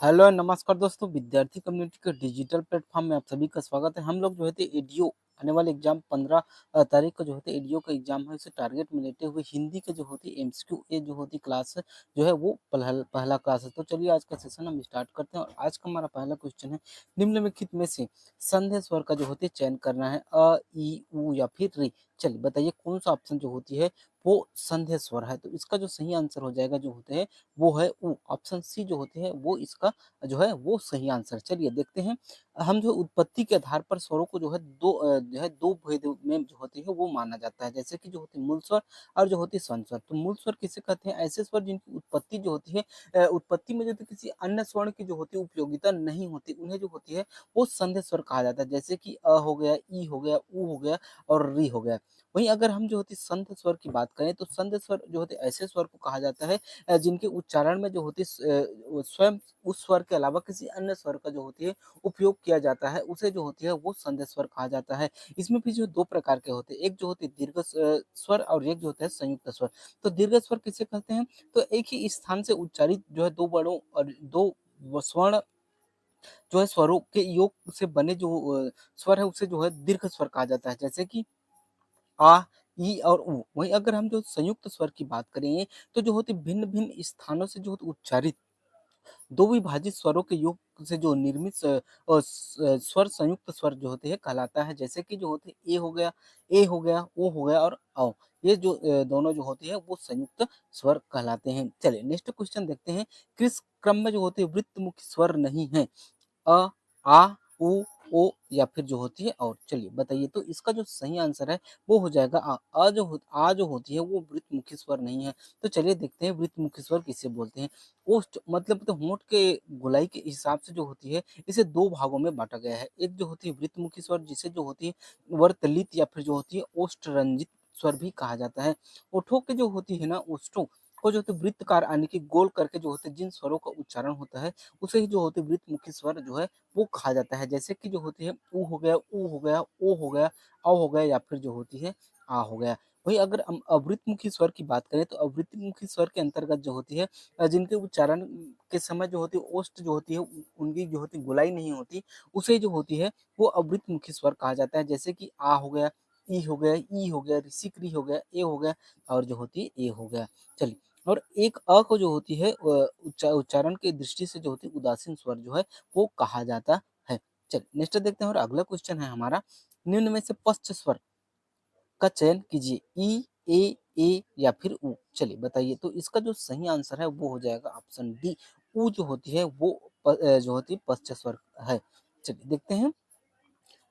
Hello नमस्कार दोस्तों, विद्यार्थी कम्युनिटी के डिजिटल प्लेटफॉर्म में आप सभी का स्वागत है। हम लोग जो है एडीओ आने वाले एग्जाम 15 तारीख को जो है एडीओ का एग्जाम है, उसे टारगेट में लेते हुए हिंदी के जो होती है एमसीक्यू ए जो होती क्लास जो है वो पहला क्लास है। तो चलिए आज का सेशन हम स्टार्ट करते हैं और आज का हमारा पहला क्वेश्चन है, निम्नलिखित में से संदेह स्वर का जो होती है चयन करना है, अ ई उ या फिर री। चलिए बताइए कौन सा ऑप्शन जो होती है वो संदेह स्वर है। तो इसका जो सही आंसर हो जाएगा जो होते हैं वो है उ। ऑप्शन सी जो होती है वो इसका जो है वो सही आंसर। चलिए देखते हैं, हम जो उत्पत्ति के आधार पर स्वरों को जो है दो भेद में जो होती है वो माना जाता है, जैसे कि जो होती है मूल स्वर और जो होती है स्वर्ण स्वर। तो मूल स्वर किसे कहते हैं? ऐसे स्वर जिनकी उत्पत्ति जो होती है उत्पत्ति में जो होती है किसी अन्य स्वर्ण की जो होती है उपयोगिता नहीं होती, उन्हें जो होती है वो संधि स्वर कहा जाता है, जैसे कि अ हो गया, ई हो गया, उ हो गया और री हो गया। वहीं अगर हम जो होती है संध स्वर की बात करें तो संध स्वर जो होते हैं ऐसे स्वर को कहा जाता है जिनके उच्चारण में जो होती है स्वयं उस स्वर के अलावा किसी अन्य स्वर का जो होती है उपयोग किया जाता है, उसे जो होती है वो संधि स्वर कहा जाता है। इसमें भी जो 2 प्रकार के होते हैं, एक जो होती है दीर्घ स्वर और एक जो होता है संयुक्त स्वर। तो दीर्घ स्वर किसे कहते हैं? तो एक ही स्थान से उच्चारित जो है 2 बड़ों और 2 स्वर्ण जो है स्वरों के योग से बने जो स्वर है उसे जो है दीर्घ स्वर कहा जाता है, जैसे कि आ, ई और उ। वहीं अगर हम जो संयुक्त स्वर की बात करें तो जो होती भिन्न-भिन्न स्थानों से जो होती उच्चारित दो विभाजित स्वरों के योग से जो निर्मित स्वर संयुक्त स्वर जो होते हैं कहलाता है, जैसे कि जो होते हैं ए हो गया, ओ हो गया और औ। ये जो दोनों जो होती है वो संयुक्त स्वर कहलाते हैं। चलिए नेक्स्ट क्वेश्चन देखते हैं, किस क्रम में जो होते हैं वृत्त मुख्य स्वर नहीं है? अ, आ, उ, ओ या फिर जो होती है और। चलिए बताइए, तो इसका जो सही आंसर है वो हो जाएगा आ। आ जो होती है वो वृत्तमुखी स्वर नहीं है। तो चलिए देखते हैं वृत्तमुखी स्वर किसे बोलते हैं। ओष्ठ मतलब तो होंठ के गोलाई के हिसाब से जो होती है इसे 2 भागों में बाँटा गया है। एक जो होती है वृत्तमुखी स्वर जिसे जो होती है वर्तलित या फिर जो होती है ओष्ठरंजित स्वर भी कहा जाता है। ओठों की जो होती है ना ओष्ठों को जो होती है वृत्तकार यानी कि गोल करके जो होते हैं जिन स्वरों का उच्चारण होता है उसे ही जो होते हैं वृत्तमुखी स्वर जो है वो कहा जाता है, जैसे कि जो होती है उ हो गया, ऊ हो गया, ओ हो गया, औ हो गया या फिर जो होती है आ हो गया। वहीं अगर हम अवृत्तमुखी स्वर की बात करें तो अवृत्तमुखी स्वर के अंतर्गत जो होती है जिनके उच्चारण के समय जो होती है ओष्ठ जो होती है उनकी जो होती है गोलाई नहीं होती, उसे जो होती है वो अवृत्तमुखी स्वर कहा जाता है, जैसे कि आ हो गया, ई हो गया, ई हो गया, ऋषिक री हो गया, ए हो गया और जो होती है ए हो गया। चलिए, और एक अ को जो होती है उच्चारण की दृष्टि से जो होती है उदासीन स्वर जो है वो कहा जाता है। चलिए नेक्स्ट देखते हैं और अगला क्वेश्चन है हमारा, निम्न में से पश्च स्वर का चयन कीजिए, ई, ए या फिर उ। चलिए बताइए, तो इसका जो सही आंसर है वो हो जाएगा ऑप्शन डी। उ जो होती है वो जो होती है पश्च स्वर है। चलिए देखते हैं,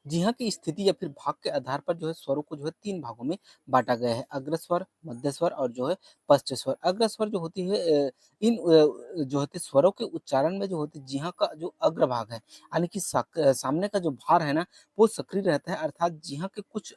जी हाँ की स्थिति या फिर भाग के आधार पर जो है स्वरों को जो है 3 भागों में बाँटा गया है, अग्र स्वर, मध्य स्वर और जो है पश्च स्वर। अग्र स्वर जो होती है जो होते हैं स्वरों के उच्चारण में जो होती है जिह्वा का जो अग्र भाग है, यानी कि सामने का जो भार है ना वो सक्रिय रहता है, अर्थात जिह्वा के कुछ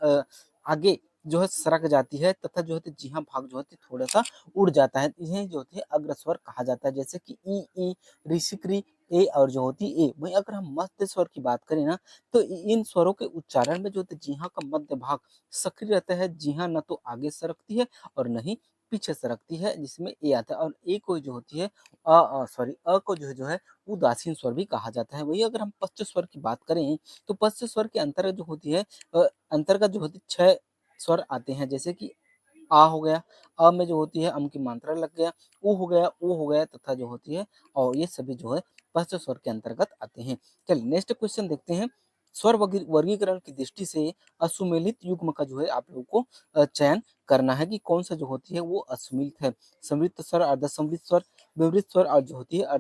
आगे जो है सरक जाती है तथा जो है जिह्वा भाग जो है थोड़ा-सा उड़ जाता है। इन्हें जो होती है अग्र स्वर कहा जाता है, जैसे कि ई, ऋषिक ऋ, ए और जो होती है ए। वहीं अगर हम मध्य स्वर की बात करें ना तो इन स्वरों के उच्चारण में जो होता है जिह्वा का मध्य भाग सक्रिय रहता है, जिह्वा न तो आगे सरकती है और न ही पीछे सरकती है, जिसमें ए आता है। और ए को जो होती है अ को जो है उदासीन स्वर भी कहा जाता है। वही अगर हम पश्च स्वर की बात करें तो पश्च स्वर के अंतर्गत जो होती है अंतर्गत जो होती है 6 स्वर आते हैं, जैसे कि आ हो गया, अ में जो होती है अम की मात्रा लग गया, उ हो गया, ओ हो गया तथा जो होती है और ये सभी जो है पश्च स्वर के अंतर्गत आते हैं। चलिए नेक्स्ट क्वेश्चन देखते हैं, स्वर वर्गीकरण की दृष्टि से असुमेलित युग्म का जो है आप लोगों को चयन करना है कि कौन सा जो होती है वो असुमेलित है। समृत स्वर, अर्धसमृत स्वर, विवृत स्वर और जो होती है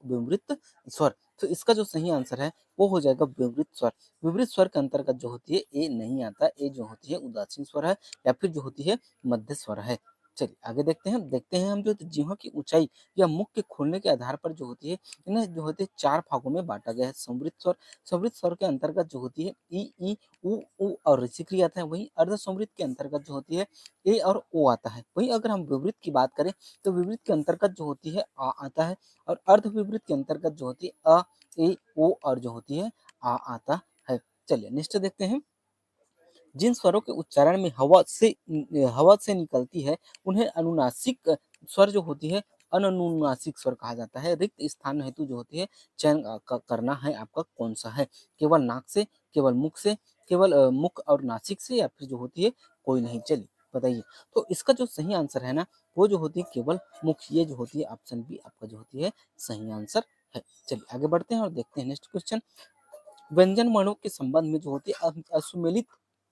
विवृत स्वर। तो इसका जो सही आंसर है वो हो जाएगा विवृत स्वर। विवृत स्वर के अंतर्गत जो होती है ए नहीं आता, ए जो होती है उदासीन स्वर है या फिर जो होती है मध्य स्वर है। चलिए आगे देखते हैं हम जो जिह्वा की ऊंचाई या मुख के खोलने के आधार पर जो होती है इन्हें जो होते हैं 4 भागों में बांटा गया है। समृत स्वर, समृत स्वर के अंतर्गत जो होती है ई, उ और ऋषिक री आता है। वहीं अर्ध समृत के अंतर्गत जो होती है ए और ओ आता है। वहीं अगर हम विवृत की बात करें तो विवृत के अंतर्गत जो होती है आ आता है और अर्ध विवृत के अंतर्गत जो होती है अ, ए, ओ और जो होती है आ आता है। चलिए नेक्स्ट देखते हैं, जिन स्वरों के उच्चारण में हवा से निकलती है उन्हें अनुनासिक स्वर जो होती है अनुनासिक स्वर कहा जाता है। रिक्त स्थान हेतु जो होती है चयन करना है आपका कौन सा है, केवल नाक से, केवल मुख से, केवल मुख और नासिक से, या फिर जो होती है कोई नहीं। चलिए बताइए। तो इसका जो सही आंसर है ना, वो जो होती है केवल मुख, ये जो होती है ऑप्शन बी आपका जो होती है सही आंसर है। चलिए आगे बढ़ते हैं और देखते हैं नेक्स्ट क्वेश्चन। व्यंजन वर्णों के संबंध में जो होती है असुमेलित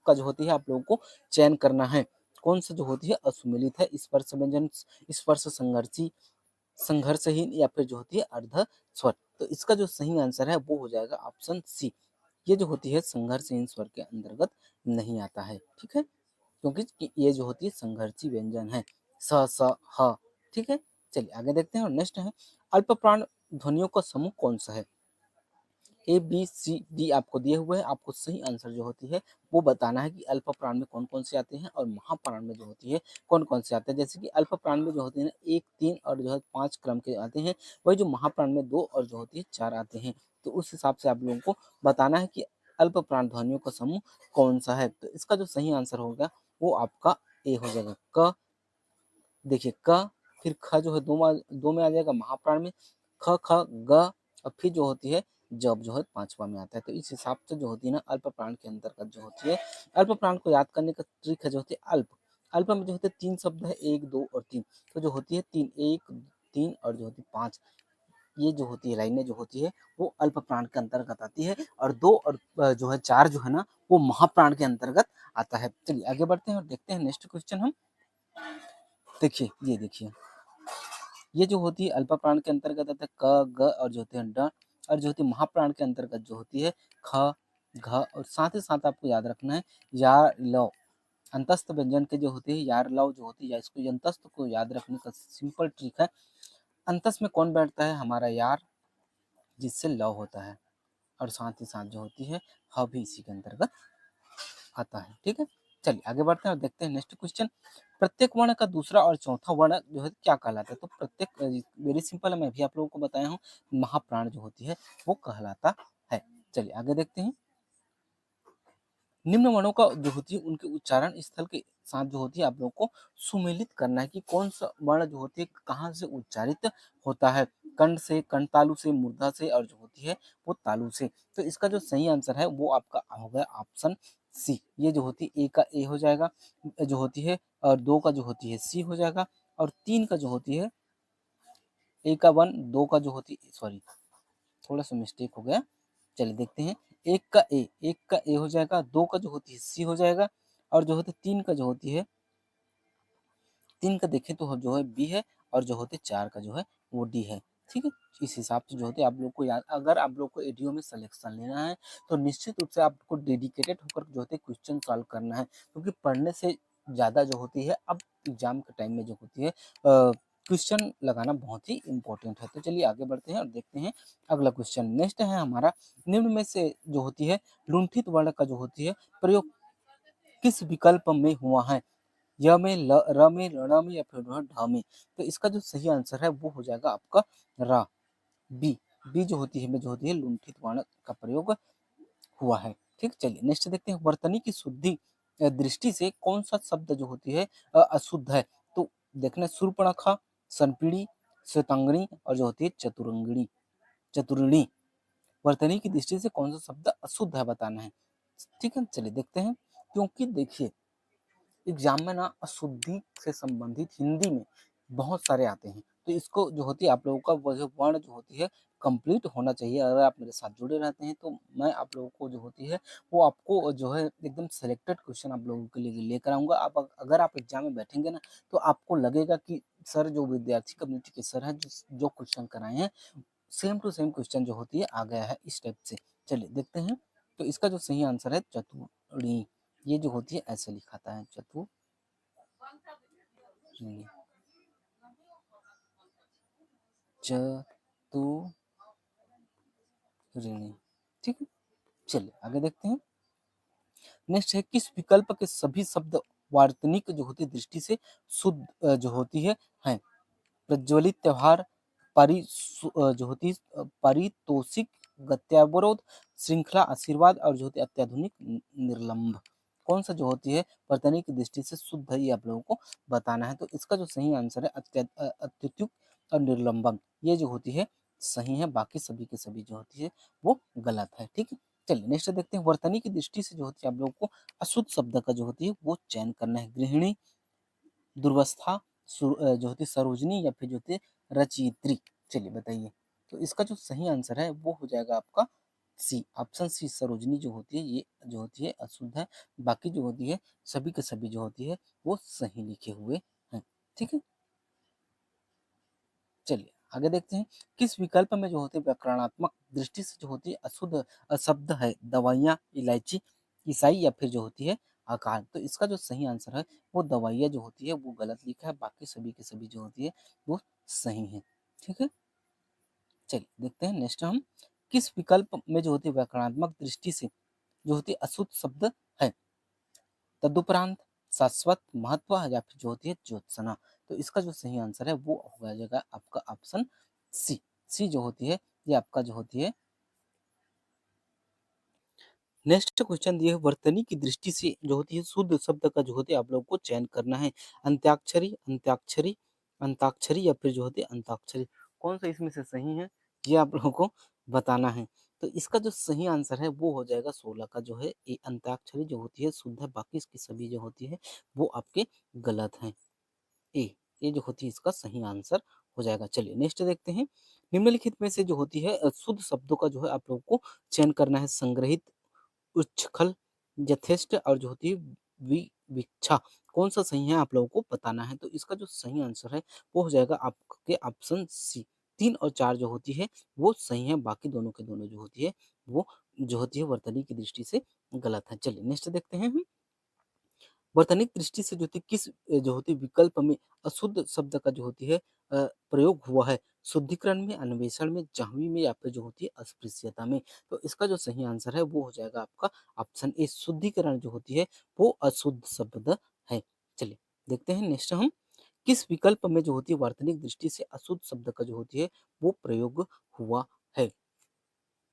का जो होती है आप लोगों को चयन करना है। कौन सा जो होती है असुमेलित है, स्पर्श व्यंजन, स्पर्श संघर्षी, संघर्षहीन, या फिर जो होती है अर्ध स्वर। तो इसका जो सही आंसर है वो हो जाएगा ऑप्शन सी। ये जो होती है संघर्षहीन स्वर के अंतर्गत नहीं आता है, ठीक है, क्योंकि ये जो होती है संघर्षी व्यंजन है, स स ह। ठीक है, चलिए आगे देखते हैं और नेक्स्ट है अल्प प्राण ध्वनियों का समूह कौन सा है। ए बी सी डी आपको दिए हुए हैं, आपको सही आंसर जो होती है वो बताना है कि अल्प प्राण में कौन कौन से आते हैं और महाप्राण में जो होती है कौन कौन से आते हैं। जैसे कि अल्प प्राण में जो होते हैं ना 1, 3 और जो है 5 क्रम के आते हैं, वही जो महाप्राण में 2 और जो होती है 4 आते हैं। तो उस हिसाब से आप लोगों को बताना है कि अल्प प्राण ध्वनियों का समूह कौन सा है। तो इसका जो सही आंसर होगा वो आपका ए हो जाएगा। क, देखिए क, फिर ख जो है दो में आ जाएगा महाप्राण में, ख ख ग, और फिर जो होती है जब जो है पांचवा में आता है। तो इस हिसाब से जो होती है ना अल्प प्राण के अंतर्गत जो होती है, अल्प प्राण को याद करने का ट्रिक है जो होती है अल्प। अल्प में जो होते हैं 3 शब्द है, 1, 2 और 3। तो जो होती है 3, 1, 3 और जो होती है 5, ये जो होती है लाइनें जो होती है वो अल्प प्राण के अंतर्गत आती है, और 2 और जो है 4 जो है ना वो महाप्राण के अंतर्गत आता है। चलिए आगे बढ़ते हैं और देखते हैं नेक्स्ट क्वेश्चन हम। देखिए ये देखिए, ये जो होती है अल्प प्राण के अंतर्गत आता है क, ग और जो होते हैं ड, और जो होती है महाप्राण के अंतर्गत जो होती है ख, घ, और साथ ही साथ आपको याद रखना है या लव। अंतस्थ व्यंजन के जो होते हैं यार लव जो होती है, या इसको अंतस्थ को याद रखने का सिंपल ट्रिक है, अंतस में कौन बैठता है, हमारा यार, जिससे लव होता है, और साथ ही साथ जो होती है ह भी इसी के अंतर्गत आता है। ठीक है, चलिए आगे बढ़ते हैं और देखते हैं नेक्स्ट क्वेश्चन। प्रत्येक वर्ण का दूसरा और चौथा वर्ण जो है क्या कहलाता है। तो प्रत्येक वेरी सिंपल है, मैं भी आप लोगों को बताया हूँ, महाप्राण जो होती है वो कहलाता है। चलिए आगे देखते हैं। निम्न वर्णों का जो होती है उनके उच्चारण स्थल के साथ जो होती है आप लोगों को सुमेलित करना है कि कौन सा वर्ण जो होती है कहाँ से उच्चारित होता है, कंठ से, कंठ तालु से, मूर्धा से, और जो होती है वो तालु से। तो इसका जो सही आंसर है वो आपका हो गया ऑप्शन सी। ये जो होती है ए का ए हो जाएगा, जो होती है, और 2 का जो होती है सी हो जाएगा, और 3 का जो होती है ए का 1, 2 का जो होती है सॉरी थोड़ा सा मिस्टेक हो गया। चलिए देखते हैं। एक का ए हो जाएगा, 2 का जो होती है सी हो जाएगा, और जो होती है 3 का जो होती है, 3 का देखें तो जो है बी है, और जो होते 4 का जो है वो डी है। ठीक है, इस हिसाब से जो होते आप लोग को याद, अगर आप लोग को एडीओ में सिलेक्शन लेना है तो निश्चित रूप से आपको डेडिकेटेड होकर जो होते क्वेश्चन सॉल्व करना है, क्योंकि पढ़ने से ज़्यादा जो होती है अब एग्जाम के टाइम में जो होती है क्वेश्चन लगाना बहुत ही इंपॉर्टेंट है। तो चलिए आगे बढ़ते हैं और देखते हैं अगला क्वेश्चन। नेक्स्ट है हमारा, निम्न में से जो होती है लुंठित वर्ण का जो होती है प्रयोग किस विकल्प में हुआ है, य में, र में, ण में, या फिर ढ में। तो इसका जो सही आंसर है वो हो जाएगा आपका रा, बी। बी जो होती है में जो होती है लुंठित वर्ण का प्रयोग हुआ है। ठीक, चलिए नेक्स्ट देखते हैं। वर्तनी की शुद्धि दृष्टि से कौन सा शब्द जो होती है अशुद्ध है। तो देखना शूर्पणखा, संपीड़ी, श्वेतांगनी, और जो होती है चतुरंगिणी, चतुरिणी। वर्तनी की दृष्टि से कौन सा शब्द अशुद्ध है बताना है। ठीक है, चलिए देखते हैं। क्योंकि देखिए एग्जाम में ना अशुद्धि से संबंधित हिंदी में बहुत सारे आते हैं, तो इसको जो होती है आप लोगों का वो जो वर्ण जो होती है कंप्लीट होना चाहिए। अगर आप मेरे साथ जुड़े रहते हैं तो मैं आप लोगों को जो होती है वो आपको जो है एकदम सेलेक्टेड क्वेश्चन आप लोगों के लिए लेकर आऊँगा। आप अगर आप एग्जाम में बैठेंगे ना तो आपको लगेगा कि सर जो विद्यार्थी कम्युनिटी के सर हैं जो क्वेश्चन कराए हैं सेम टू सेम क्वेश्चन जो होती है आ गया है इस टाइप से। चलिए देखते हैं। तो इसका जो सही आंसर है चतुर्णी, ये जो होती है ऐसे लिखाता है चतुर्णी, चतुर्णी। ठीक है, चलिए आगे देखते हैं। नेक्स्ट है किस विकल्प के सभी शब्द वार्तनिक जो होती है दृष्टि से शुद्ध जो होती है प्रज्वलित त्योहार, जो होती है पारितोषिक, गत्यावरोध, श्रृंखला, आशीर्वाद, और जो होती है अत्याधुनिक निर्लंब। कौन सा जो होती है वर्तनी की दृष्टि से शुद्ध है ये आप लोगों को बताना है। तो इसका जो सही आंसर है अत्युक्त और निर्लंबम ये जो होती है सही है, बाकी सभी के सभी जो होती है वो गलत है। ठीक है, चलिए नेक्स्ट देखते हैं। वर्तनी की दृष्टि से जो होती है आप लोगों को अशुद्ध शब्द का जो होती है वो चयन करना है। गृहिणी, दुर्वस्था, जो होती है सरोजनी या फिर जो होती है रचयित्री। चलिए बताइए, तो इसका जो सही आंसर है वो हो जाएगा आपका सी, ऑप्शन सी सरोजनी जो होती है ये जो होती है अशुद्ध है, बाकी जो होती है सभी के सभी जो होती है वो सही लिखे हुए हैं। ठीक है, चलिए आगे देखते हैं। किस विकल्प में जो होती है व्याकरणात्मक दृष्टि से जो होती है अशुद्ध शब्द है? दवाइयाँ, इलायची, ईसाई या फिर जो होती है अकाल। तो इसका जो सही आंसर है वो दवाइयाँ जो होती है वो गलत लिखा है, बाकी सभी के सभी जो होती है वो सही है। ठीक है, चलिए देखते हैं नेक्स्ट हम। किस विकल्प में जो होती है व्याकरणात्मक दृष्टि से जो होती है अशुद्ध शब्द है? तदुपरांत, शाश्वत, महत्व या फिर जो होती है ज्योत्सना। तो इसका जो सही आंसर है वो हो जाएगा आपका ऑप्शन सी। सी जो होती है ये आपका जो होती है। नेक्स्ट क्वेश्चन दिए है, वर्तनी की दृष्टि से जो होती है शुद्ध शब्द का जो होती है आप लोगों को चयन करना है। अंत्याक्षरी, अंत्याक्षरी, अंताक्षरी या फिर जो होती है अंताक्षरी। कौन सा इसमें से सही है ये आप लोगों को बताना है। तो इसका जो सही आंसर है वो हो जाएगा 16 का जो है ये अंताक्षरी जो होती है शुद्ध है, बाकी इसकी सभी जो होती है वो आपके गलत हैं। ए, ये जो होती है इसका सही आंसर हो जाएगा। चलिए नेक्स्ट देखते हैं। निम्नलिखित में से जो होती है शुद्ध शब्दों का जो है आप लोगों को चयन करना है। संग्रहित, उच्छृंखल, यथेष्ट और जो होती है विविक्षा। कौन सा सही है आप लोगों को बताना है। तो इसका जो सही आंसर है वो हो जाएगा आपके ऑप्शन सी। 3 और 4 जो होती है वो सही है, बाकी दोनों के दोनों जो होती है वो जो होती है वर्तनी की दृष्टि से गलत है। चलिए नेक्स्ट देखते हैं हम। वर्तनिक दृष्टि से जो होती है किस जो होती है विकल्प में अशुद्ध शब्द का जो होती है प्रयोग हुआ है? शुद्धिकरण में, अन्वेषण में, जाह्नवी में या फिर जो होती है अस्पृश्यता में। तो इसका जो सही आंसर है वो हो जाएगा आपका ऑप्शन ए। शुद्धिकरण जो होती है वो अशुद्ध शब्द है। चलिए देखते हैं नेक्स्ट हम। किस विकल्प में जो होती है वार्तनिक दृष्टि से अशुद्ध शब्द का जो होती है वो प्रयोग हुआ है?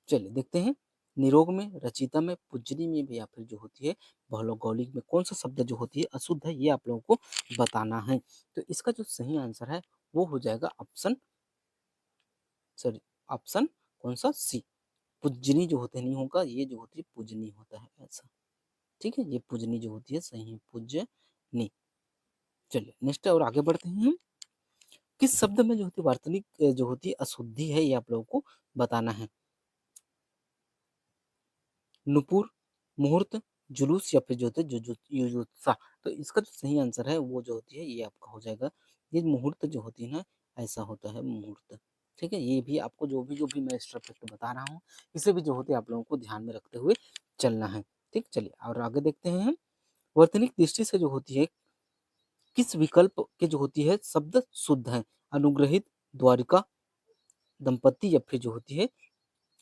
चलिए देखते हैं। निरोग में, रचिता में, पुज्जनी में भी या फिर जो होती है भौगोलिक में कौन सा शब्द जो होती है अशुद्ध है ये आप लोगों को बताना है। तो इसका जो सही आंसर है वो हो जाएगा ऑप्शन, सॉरी, ऑप्शन कौन सा सी। पुज्जनी जो होते नहीं होगा, ये जो होती है पूजनी होता है ऐसा। ठीक है, ये पूजनी जो होती है सही है, पूजनी। चलिए नेक्स्ट और आगे बढ़ते हैं हम। किस शब्द में जो होती है वार्तनिक जो होती है अशुद्धि है ये आप लोगों को बताना है। नुपुर, मुहूर्त, जुलूस या फिर जो होता है जुजुत्सा। तो इसका जो सही आंसर है वो जो होती है ये आपका हो जाएगा। ये मुहूर्त जो होती है ना, ऐसा होता है मुहूर्त। ठीक है, ये भी आपको जो भी मैं एक्स्ट्रा फैक्ट बता रहा हूँ इसे भी जो होते है आप लोगों को ध्यान में रखते हुए चलना है। ठीक, चलिए और आगे देखते हैं हम। वर्तनिक दृष्टि से जो होती है किस विकल्प के जो होती है शब्द शुद्ध है? अनुग्रहित, द्वारिका, दंपति या फिर जो होती है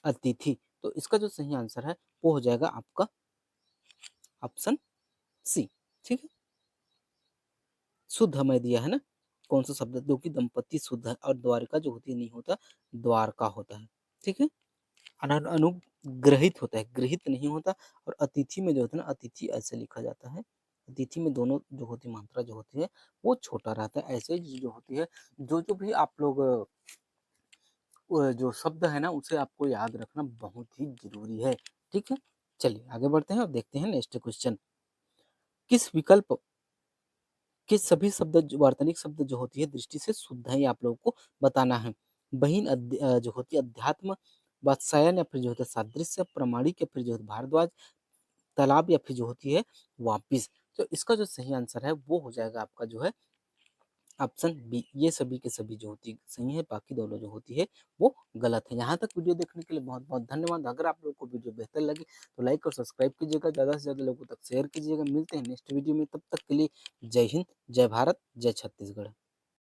अतिथि। तो इसका जो सही आंसर है वो हो जाएगा आपका ऑप्शन सी। ठीक है, शुद्ध हमें दिया है ना, कौन सा शब्द जो कि दंपति शुद्ध है और द्वारिका जो होती है नहीं होता, द्वारका होता है। ठीक है, अनुग्रहित होता है, गृहित नहीं होता। और अतिथि में जो होता है ना, अतिथि ऐसे लिखा जाता है। अतिथि में दोनों जो होती है मात्रा जो होती है वो छोटा रहता है। ऐसे ही जो होती है जो जो भी आप लोग जो शब्द है ना उसे आपको याद रखना बहुत ही जरूरी है। ठीक है, चलिए आगे बढ़ते हैं और देखते हैं नेक्स्ट क्वेश्चन। किस विकल्प के सभी शब्द वार्तनिक शब्द जो होती है दृष्टि से शुद्ध है ये आप लोगों को बताना है। बहिन जो होती है अध्यात्म, वात्सायन या फिर जो होता है सादृश्य, प्रमाणिक या फिर जो है भारद्वाज, तालाब या फिर जो होती है वापिस। तो इसका जो सही आंसर है वो हो जाएगा आपका जो है ऑप्शन बी। ये सभी के सभी जो होती है सही है, बाकी दोनों जो होती है वो गलत है। यहाँ तक वीडियो देखने के लिए बहुत बहुत धन्यवाद। अगर आप लोगों को वीडियो बेहतर लगी तो लाइक और सब्सक्राइब कीजिएगा, ज़्यादा से ज़्यादा लोगों तक शेयर कीजिएगा। मिलते हैं नेक्स्ट वीडियो में, तब तक के लिए जय हिंद, जय भारत, जय छत्तीसगढ़।